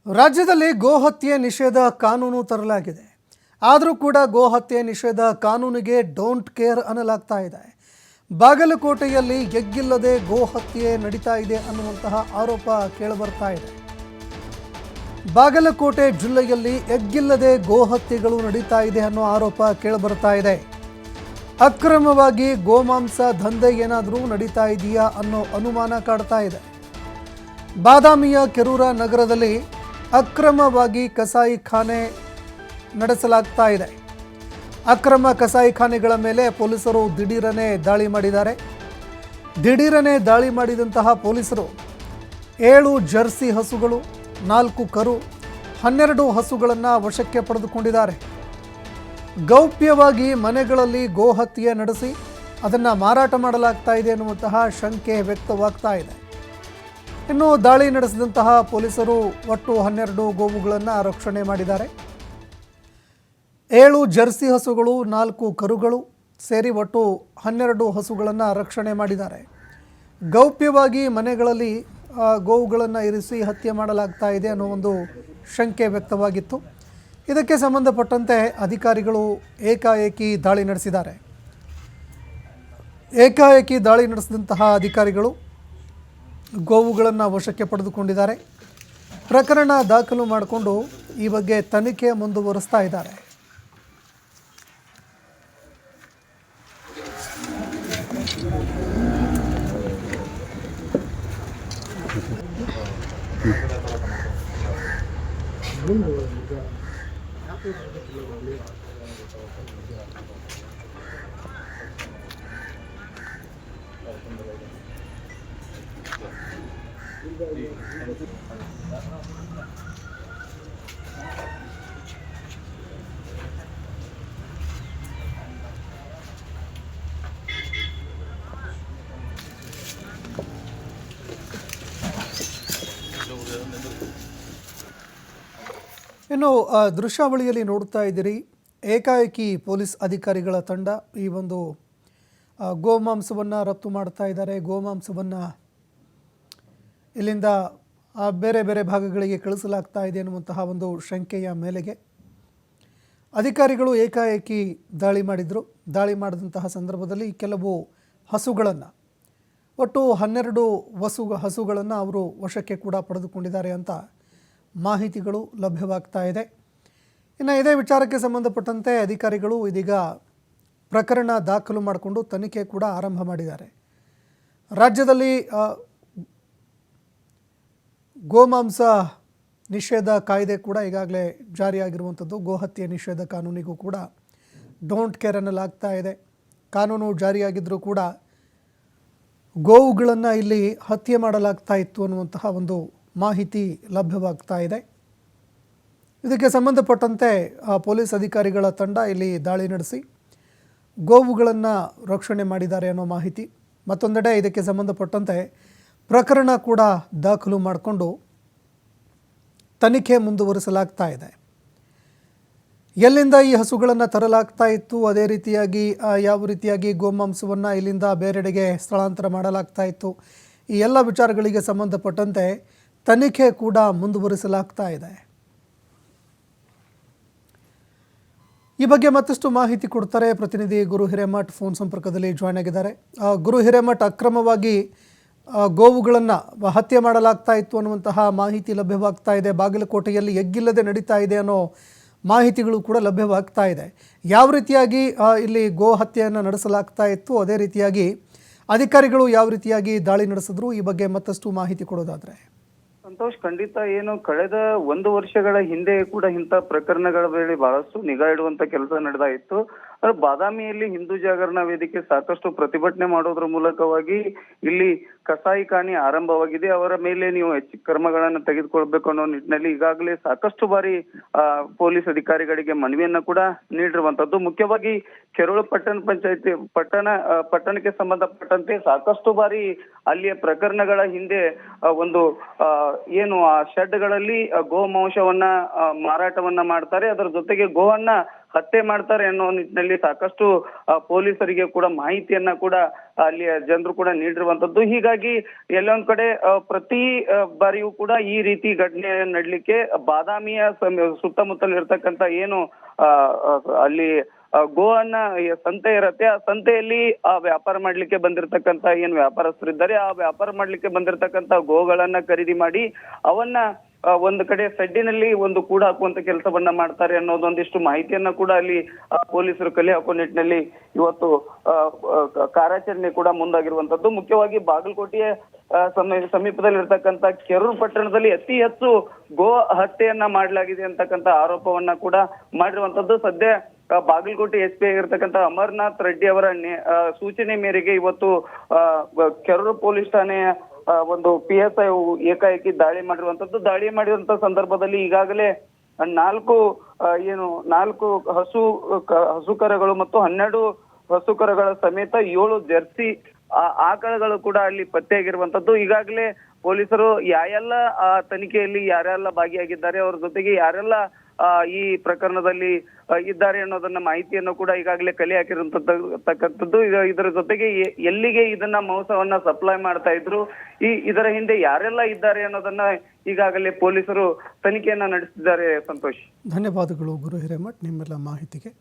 ರಾಜ್ಯದಲ್ಲಿ ಗೋಹತ್ಯೆ ನಿಷೇಧ ಕಾನೂನು ತರಲಾಗಿದೆ. ಆದರೂ ಕೂಡ ಗೋಹತ್ಯೆ ನಿಷೇಧ ಕಾನೂನಿಗೆ ಡೋಂಟ್ ಕೇರ್ ಅನ್ನಲಾಗ್ತಾ ಇದೆ. ಬಾಗಲಕೋಟೆಯಲ್ಲಿ ಎಗ್ಗಿಲ್ಲದೆ ಗೋಹತ್ಯೆ ನಡೀತಾ ಇದೆ ಅನ್ನುವಂತಹ ಆರೋಪ ಕೇಳಿಬರ್ತಾ ಇದೆ. ಬಾಗಲಕೋಟೆ ಜಿಲ್ಲೆಯಲ್ಲಿ ಎಗ್ಗಿಲ್ಲದೆ ಗೋಹತ್ಯೆಗಳು ನಡೀತಾ ಇದೆ ಅನ್ನೋ ಆರೋಪ ಕೇಳಿಬರ್ತಾ ಇದೆ. ಅಕ್ರಮವಾಗಿ ಗೋಮಾಂಸ ದಂಧೆ ಏನಾದರೂ ನಡೀತಾ ಇದೆಯಾ ಅನ್ನೋ ಅನುಮಾನ ಕಾಡ್ತಾ ಇದೆ. ಬಾದಾಮಿಯ ಕೆರೂರ ನಗರದಲ್ಲಿ ಅಕ್ರಮವಾಗಿ ಕಸಾಯಿಖಾನೆ ನಡೆಸಲಾಗ್ತಾ ಇದೆ. ಅಕ್ರಮ ಕಸಾಯಿಖಾನೆಗಳ ಮೇಲೆ ಪೊಲೀಸರು ದಿಢೀರನೆ ದಾಳಿ ಮಾಡಿದ್ದಾರೆ. ದಿಢೀರನೆ ದಾಳಿ ಮಾಡಿದಂತಹ ಪೊಲೀಸರು 7 ಜರ್ಸಿ ಹಸುಗಳು, 4 ಕರು, 12 ಹಸುಗಳನ್ನು ವಶಕ್ಕೆ ಪಡೆದುಕೊಂಡಿದ್ದಾರೆ. ಗೌಪ್ಯವಾಗಿ ಮನೆಗಳಲ್ಲಿ ಗೋಹತ್ಯೆ ನಡೆಸಿ ಅದನ್ನು ಮಾರಾಟ ಮಾಡಲಾಗ್ತಾ ಇದೆ ಎನ್ನುವಂತಹ ಶಂಕೆ ವ್ಯಕ್ತವಾಗ್ತಾ ಇದೆ. ಇನ್ನು ದಾಳಿ ನಡೆಸಿದಂತಹ ಪೊಲೀಸರು ಒಟ್ಟು 12 ಗೋವುಗಳನ್ನು ರಕ್ಷಣೆ ಮಾಡಿದ್ದಾರೆ. 7 ಜರ್ಸಿ ಹಸುಗಳು, 4 ಕರುಗಳು ಸೇರಿ ಒಟ್ಟು 12 ಹಸುಗಳನ್ನು ರಕ್ಷಣೆ ಮಾಡಿದ್ದಾರೆ. ಗೌಪ್ಯವಾಗಿ ಮನೆಗಳಲ್ಲಿ ಗೋವುಗಳನ್ನು ಇರಿಸಿ ಹತ್ಯೆ ಮಾಡಲಾಗ್ತಾ ಇದೆ ಅನ್ನೋ ಒಂದು ಶಂಕೆ ವ್ಯಕ್ತವಾಗಿತ್ತು. ಇದಕ್ಕೆ ಸಂಬಂಧಪಟ್ಟಂತೆ ಅಧಿಕಾರಿಗಳು ಏಕಾಏಕಿ ದಾಳಿ ನಡೆಸಿದ್ದಾರೆ. ಏಕಾಏಕಿ ದಾಳಿ ನಡೆಸಿದಂತಹ ಅಧಿಕಾರಿಗಳು ಗೋವುಗಳನ್ನು ವಶಕ್ಕೆ ಪಡೆದುಕೊಂಡಿದ್ದಾರೆ. ಪ್ರಕರಣ ದಾಖಲು ಮಾಡಿಕೊಂಡು ಈ ಬಗ್ಗೆ ತನಿಖೆ ಮುಂದುವರಿಸ್ತಾ ಇದ್ದಾರೆ. ಇನ್ನು ದೃಶ್ಯಾವಳಿಯಲ್ಲಿ ನೋಡ್ತಾ ಇದ್ದೀರಿ, ಏಕಾಏಕಿ ಪೊಲೀಸ್ ಅಧಿಕಾರಿಗಳ ತಂಡ ಈ ಒಂದು ಗೋಮಾಂಸವನ್ನು ರಫ್ತು ಮಾಡ್ತಾ ಇದ್ದಾರೆ. ಗೋಮಾಂಸವನ್ನು ಇಲ್ಲಿಂದ ಬೇರೆ ಬೇರೆ ಭಾಗಗಳಿಗೆ ಕಳಿಸಲಾಗ್ತಾ ಇದೆ ಅನ್ನುವಂತಹ ಒಂದು ಶಂಕೆಯ ಮೇಲೆಗೆ ಅಧಿಕಾರಿಗಳು ಏಕಾಏಕಿ ದಾಳಿ ಮಾಡಿದರು. ದಾಳಿ ಮಾಡಿದಂತಹ ಸಂದರ್ಭದಲ್ಲಿ ಕೆಲವು ಹಸುಗಳನ್ನು, ಒಟ್ಟು 12 ಹಸುಗಳನ್ನು ಅವರು ವಶಕ್ಕೆ ಕೂಡ ಪಡೆದುಕೊಂಡಿದ್ದಾರೆ ಅಂತ ಮಾಹಿತಿಗಳು ಲಭ್ಯವಾಗ್ತಾ ಇದೆ. ಇನ್ನು ಇದೇ ವಿಚಾರಕ್ಕೆ ಸಂಬಂಧಪಟ್ಟಂತೆ ಅಧಿಕಾರಿಗಳು ಇದೀಗ ಪ್ರಕರಣ ದಾಖಲು ಮಾಡಿಕೊಂಡು ತನಿಖೆ ಕೂಡ ಆರಂಭ ಮಾಡಿದ್ದಾರೆ. ರಾಜ್ಯದಲ್ಲಿ ಗೋಮಾಂಸ ನಿಷೇಧ ಕಾಯ್ದೆ ಕೂಡ ಈಗಾಗಲೇ ಜಾರಿಯಾಗಿರುವಂಥದ್ದು. ಗೋಹತ್ಯೆ ನಿಷೇಧ ಕಾನೂನಿಗೂ ಕೂಡ ಡೋಂಟ್ ಕೇರ್ ಅನ್ನಲಾಗ್ತಾ ಇದೆ. ಕಾನೂನು ಜಾರಿಯಾಗಿದ್ದರೂ ಕೂಡ ಗೋವುಗಳನ್ನು ಇಲ್ಲಿ ಹತ್ಯೆ ಮಾಡಲಾಗ್ತಾ ಇತ್ತು ಅನ್ನುವಂತಹ ಒಂದು ಮಾಹಿತಿ ಲಭ್ಯವಾಗ್ತಾ ಇದೆ. ಇದಕ್ಕೆ ಸಂಬಂಧಪಟ್ಟಂತೆ ಪೊಲೀಸ್ ಅಧಿಕಾರಿಗಳ ತಂಡ ಇಲ್ಲಿ ದಾಳಿ ನಡೆಸಿ ಗೋವುಗಳನ್ನು ರಕ್ಷಣೆ ಮಾಡಿದ್ದಾರೆ ಅನ್ನೋ ಮಾಹಿತಿ. ಮತ್ತೊಂದೆಡೆ ಇದಕ್ಕೆ ಸಂಬಂಧಪಟ್ಟಂತೆ ಪ್ರಕರಣ ಕೂಡ ದಾಖಲು ಮಾಡಿಕೊಂಡು ತನಿಖೆ ಮುಂದುವರಿಸಲಾಗ್ತಾ ಇದೆ. ಎಲ್ಲಿಂದ ಈ ಹಸುಗಳನ್ನು ತರಲಾಗ್ತಾ ಇತ್ತು, ಅದೇ ರೀತಿಯಾಗಿ ಯಾವ ರೀತಿಯಾಗಿ ಗೋಮಾಂಸವನ್ನು ಇಲ್ಲಿಂದ ಬೇರೆಡೆಗೆ ಸ್ಥಳಾಂತರ ಮಾಡಲಾಗ್ತಾ ಇತ್ತು, ಈ ಎಲ್ಲ ವಿಚಾರಗಳಿಗೆ ಸಂಬಂಧಪಟ್ಟಂತೆ ತನಿಖೆ ಕೂಡ ಮುಂದುವರಿಸಲಾಗ್ತಾ ಇದೆ. ಈ ಬಗ್ಗೆ ಮತ್ತಷ್ಟು ಮಾಹಿತಿ ಕೊಡ್ತಾರೆ ಪ್ರತಿನಿಧಿ ಗುರು ಹಿರೇಮಠ್. ಫೋನ್ ಸಂಪರ್ಕದಲ್ಲಿ ಜಾಯ್ನ್ ಆಗಿದ್ದಾರೆ. ಗುರು ಹಿರೇಮಠ್, ಅಕ್ರಮವಾಗಿ ಗೋವುಗಳನ್ನು ಹತ್ಯೆ ಮಾಡಲಾಗ್ತಾ ಇತ್ತು ಅನ್ನುವಂತಹ ಮಾಹಿತಿ ಲಭ್ಯವಾಗ್ತಾ ಇದೆ. ಬಾಗಲಕೋಟೆಯಲ್ಲಿ ಎಗ್ಗಿಲ್ಲದೆ ನಡೀತಾ ಇದೆ ಅನ್ನೋ ಮಾಹಿತಿಗಳು ಕೂಡ ಲಭ್ಯವಾಗ್ತಾ ಇದೆ. ಯಾವ ರೀತಿಯಾಗಿ ಇಲ್ಲಿ ಗೋ ಹತ್ಯೆಯನ್ನು ನಡೆಸಲಾಗ್ತಾ ಇತ್ತು, ಅದೇ ರೀತಿಯಾಗಿ ಅಧಿಕಾರಿಗಳು ಯಾವ ರೀತಿಯಾಗಿ ದಾಳಿ ನಡೆಸಿದ್ರು, ಈ ಬಗ್ಗೆ ಮತ್ತಷ್ಟು ಮಾಹಿತಿ ಕೊಡೋದಾದ್ರೆ. ಸಂತೋಷ್, ಖಂಡಿತ ಏನು ಕಳೆದ 1 ವರ್ಷಗಳ ಹಿಂದೆ ಕೂಡ ಇಂಥ ಪ್ರಕರಣಗಳ ವೇಳೆ ಬಹಳಷ್ಟು ನಿಗಾ ಇಡುವಂತ ಕೆಲಸ ನಡೆದ ಇತ್ತು. ಬಾದಾಮಿಯಲ್ಲಿ ಹಿಂದೂ ಜಾಗರಣ ವೇದಿಕೆ ಸಾಕಷ್ಟು ಪ್ರತಿಭಟನೆ ಮಾಡೋದ್ರ ಮೂಲಕವಾಗಿ ಇಲ್ಲಿ ಕಸಾಯಿಖಾನೆ ಆರಂಭವಾಗಿದೆ, ಅವರ ಮೇಲೆ ನೀವು ಹೆಚ್ಚು ಕ್ರಮಗಳನ್ನು ತೆಗೆದುಕೊಳ್ಬೇಕು ಅನ್ನೋ ನಿಟ್ಟಿನಲ್ಲಿ ಈಗಾಗಲೇ ಸಾಕಷ್ಟು ಬಾರಿ ಪೊಲೀಸ್ ಅಧಿಕಾರಿಗಳಿಗೆ ಮನವಿಯನ್ನ ಕೂಡ ನೀಡಿರುವಂತದ್ದು. ಮುಖ್ಯವಾಗಿ ಕೆರೂರು ಪಟ್ಟಣ ಪಂಚಾಯತಿ ಪಟ್ಟಣಕ್ಕೆ ಸಂಬಂಧಪಟ್ಟಂತೆ ಸಾಕಷ್ಟು ಬಾರಿ ಅಲ್ಲಿಯ ಪ್ರಕರಣಗಳ ಹಿಂದೆ ಒಂದು ಏನು ಆ ಶೆಡ್ಗಳಲ್ಲಿ ಗೋಮಾಂಸವನ್ನ ಮಾರಾಟವನ್ನ ಮಾಡ್ತಾರೆ, ಅದರ ಜೊತೆಗೆ ಗೋವನ್ನ ಹತ್ಯೆ ಮಾಡ್ತಾರೆ ಅನ್ನೋ ನಿಟ್ಟಿನಲ್ಲಿ ಸಾಕಷ್ಟು ಪೊಲೀಸರಿಗೆ ಕೂಡ ಮಾಹಿತಿಯನ್ನ ಕೂಡ ಅಲ್ಲಿಯ ಜನರು ಕೂಡ ನೀಡಿರುವಂತದ್ದು. ಹೀಗಾಗಿ ಎಲ್ಲೊಂದ್ ಕಡೆ ಪ್ರತಿ ಬಾರಿಯೂ ಕೂಡ ಈ ರೀತಿ ಘಟನೆ ನಡ್ಲಿಕ್ಕೆ ಬಾದಾಮಿಯ ಸುತ್ತಮುತ್ತಲು ಇರ್ತಕ್ಕಂತ ಏನು ಅಲ್ಲಿ ಗೋವನ್ನ ಸಂತೆ ಇರತ್ತೆ, ಆ ಸಂತೆಯಲ್ಲಿ ಆ ವ್ಯಾಪಾರ ಮಾಡ್ಲಿಕ್ಕೆ ಬಂದಿರತಕ್ಕಂತ ಏನ್ ವ್ಯಾಪಾರಸ್ಥರಿದ್ದಾರೆ, ಆ ವ್ಯಾಪಾರ ಮಾಡ್ಲಿಕ್ಕೆ ಬಂದಿರತಕ್ಕಂತ ಗೋಗಳನ್ನ ಖರೀದಿ ಮಾಡಿ ಅವನ್ನ ಒಂದು ಕಡೆ ಸೆಡ್ಡಿನಲ್ಲಿ ಒಂದು ಕೂಡ ಹಾಕುವಂತ ಕೆಲಸವನ್ನ ಮಾಡ್ತಾರೆ ಅನ್ನೋದೊಂದಿಷ್ಟು ಮಾಹಿತಿಯನ್ನ ಕೂಡ ಅಲ್ಲಿ ಪೊಲೀಸರು ಕಲೆ ಹಾಕೋ ನಿಟ್ಟಿನಲ್ಲಿ ಇವತ್ತು ಕಾರ್ಯಾಚರಣೆ ಕೂಡ ಮುಂದಾಗಿರುವಂತದ್ದು. ಮುಖ್ಯವಾಗಿ ಬಾಗಲಕೋಟೆಯ ಸಮೀಪದಲ್ಲಿರ್ತಕ್ಕಂಥ ಕೆರೂರು ಪಟ್ಟಣದಲ್ಲಿ ಅತಿ ಹೆಚ್ಚು ಗೋ ಹತ್ಯೆಯನ್ನ ಮಾಡಲಾಗಿದೆ ಅಂತಕ್ಕಂಥ ಆರೋಪವನ್ನ ಕೂಡ ಮಾಡಿರುವಂತದ್ದು. ಸದ್ಯ ಬಾಗಲಕೋಟೆ SP ಆಗಿರ್ತಕ್ಕಂಥ ಅಮರ್ನಾಥ್ ರೆಡ್ಡಿ ಅವರ ಸೂಚನೆ ಮೇರೆಗೆ ಇವತ್ತು ಕೆರೂರು ಪೊಲೀಸ್ ಠಾಣೆಯ ಒಂದು PSI ಏಕಾಏಕಿ ದಾಳಿ ಮಾಡಿರುವಂತದ್ದು. ದಾಳಿ ಮಾಡಿರುವಂತ ಸಂದರ್ಭದಲ್ಲಿ ಈಗಾಗಲೇ 4 ಹಸುಕರಗಳು ಮತ್ತು 12 ಹಸುಕರಗಳ ಸಮೇತ 7 ಜರ್ಸಿ ಆಕಳಗಳು ಕೂಡ ಅಲ್ಲಿ ಪತ್ತೆಯಾಗಿರುವಂತದ್ದು. ಈಗಾಗಲೇ ಪೊಲೀಸರು ಯಾರೆಲ್ಲ ತನಿಖೆಯಲ್ಲಿ ಯಾರೆಲ್ಲ ಭಾಗಿಯಾಗಿದ್ದಾರೆ, ಅವರ ಜೊತೆಗೆ ಯಾರೆಲ್ಲ ಈ ಪ್ರಕರಣದಲ್ಲಿ ಇದ್ದಾರೆ ಅನ್ನೋದನ್ನ ಮಾಹಿತಿಯನ್ನು ಕೂಡ ಈಗಾಗಲೇ ಕಲೆ ಹಾಕಿರುವಂತಕ್ಕಂಥದ್ದು. ಇದರ ಜೊತೆಗೆ ಎಲ್ಲಿಗೆ ಇದನ್ನ ಮಾಂಸವನ್ನ ಸಪ್ಲೈ ಮಾಡ್ತಾ ಇದ್ರು, ಇದರ ಹಿಂದೆ ಯಾರೆಲ್ಲ ಇದ್ದಾರೆ ಅನ್ನೋದನ್ನ ಈಗಾಗಲೇ ಪೊಲೀಸರು ತನಿಖೆಯನ್ನ ನಡೆಸಿದ್ದಾರೆ. ಸಂತೋಷ್, ಧನ್ಯವಾದಗಳು ಗುರು ಹಿರೇಮಠ್ ನಿಮ್ಮೆಲ್ಲ ಮಾಹಿತಿಗೆ.